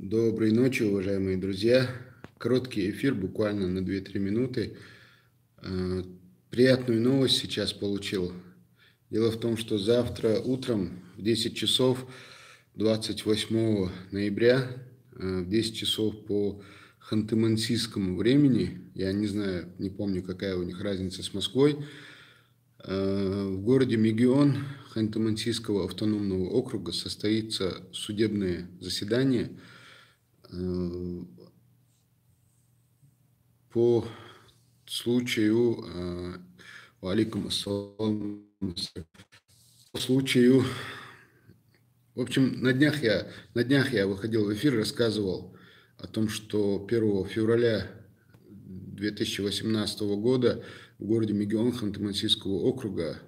Доброй ночи, уважаемые друзья. Короткий эфир, буквально на 2-3 минуты. Э, Приятную новость сейчас получил. Дело в том, что завтра утром в 10 часов 28 ноября, в 10 часов по ханты-мансийскому времени, я не знаю, не помню, какая у них разница с Москвой, в городе Мегион Ханты-Мансийского автономного округа состоится судебное заседание по случаю, валикум ассалам, по случаю, в общем, на днях я выходил в эфир, рассказывал о том, что 1 февраля 2018 года в городе Мегион Ханты-Мансийского округа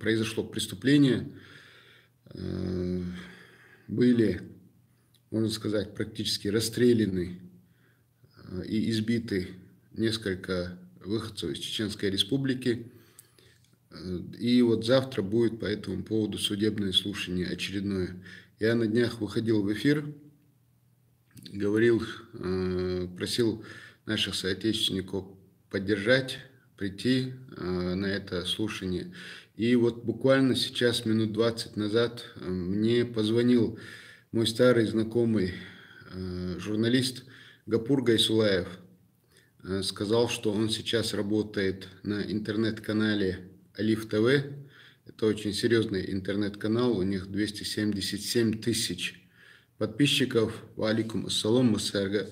произошло преступление, были, можно сказать, практически расстреляны и избиты несколько выходцев из Чеченской Республики. И вот завтра будет по этому поводу судебное слушание очередное. Я на днях выходил в эфир, говорил, просил наших соотечественников поддержать, прийти на это слушание. И вот буквально сейчас, минут 20 назад, мне позвонил мой старый знакомый журналист Гапур Гайсулаев. Сказал, что он сейчас работает на интернет-канале Алиф ТВ. Это очень серьезный интернет-канал, у них 277 тысяч подписчиков. Валикум ассалам, Масарга.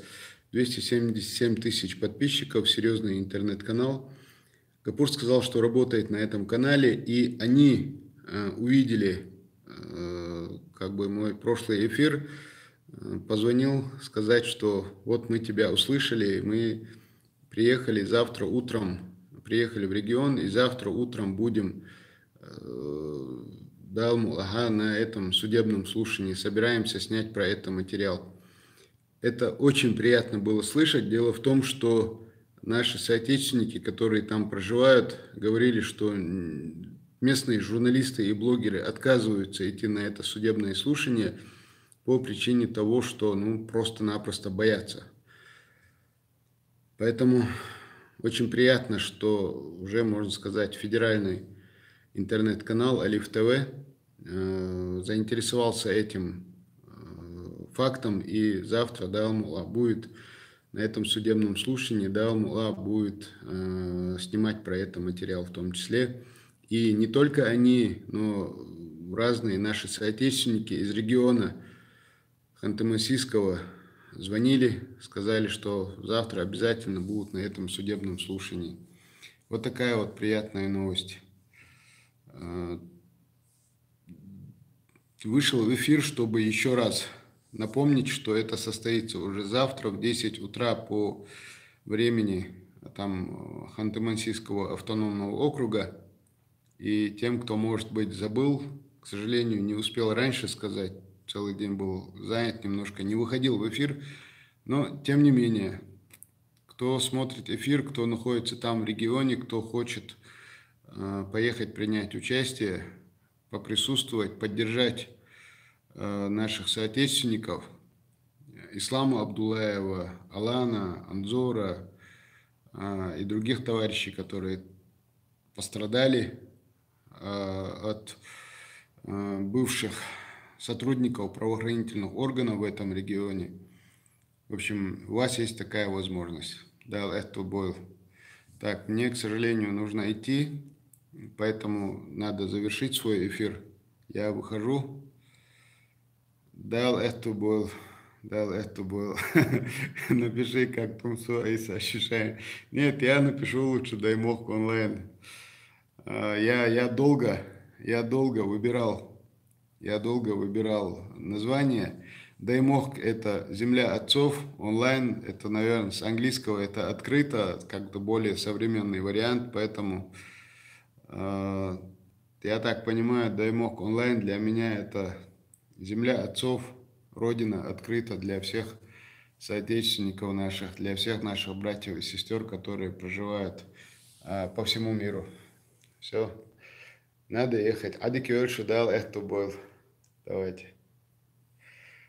277 тысяч подписчиков, серьезный интернет-канал. Гапур сказал, что работает на этом канале, и они увидели мой прошлый эфир, позвонил сказать, что вот мы тебя услышали, мы приехали в регион, и завтра утром будем на этом судебном слушании, собираемся снять про это материал. Это очень приятно было слышать. Дело в том, что наши соотечественники, которые там проживают, говорили, что местные журналисты и блогеры отказываются идти на это судебное слушание по причине того, что просто-напросто боятся. Поэтому очень приятно, что уже, можно сказать, федеральный интернет-канал Алиф ТВ заинтересовался этим фактом, и завтра будет на этом судебном слушании, будет снимать про это материал в том числе. И не только они, но разные наши соотечественники из региона Ханты-Мансийского звонили, сказали, что завтра обязательно будут на этом судебном слушании. Вот такая вот приятная новость. Вышел в эфир, чтобы еще раз напомнить, что это состоится уже завтра в 10 утра по времени Ханты-Мансийского автономного округа. И тем, кто, может быть, забыл, к сожалению, не успел раньше сказать, целый день был занят, немножко не выходил в эфир, но тем не менее, кто смотрит эфир, кто находится там в регионе, кто хочет поехать принять участие, поприсутствовать, поддержать наших соотечественников, Ислама Абдулаева, Алана, Анзора и других товарищей, которые пострадали от бывших сотрудников правоохранительных органов в этом регионе. В общем, у вас есть такая возможность. Так, мне, к сожалению, нужно идти, поэтому надо завершить свой эфир. Я выхожу. Напиши, как там свои ощущения. Нет, я напишу лучше Даймох онлайн. Я долго выбирал название. Даймох — это земля отцов, онлайн — это, наверное, с английского это открыто, как-то более современный вариант, поэтому я так понимаю, Даймох онлайн для меня это земля отцов, родина открыта для всех соотечественников наших, для всех наших братьев и сестер, которые проживают по всему миру. Все, надо ехать. Адик Йорши дал, Давайте.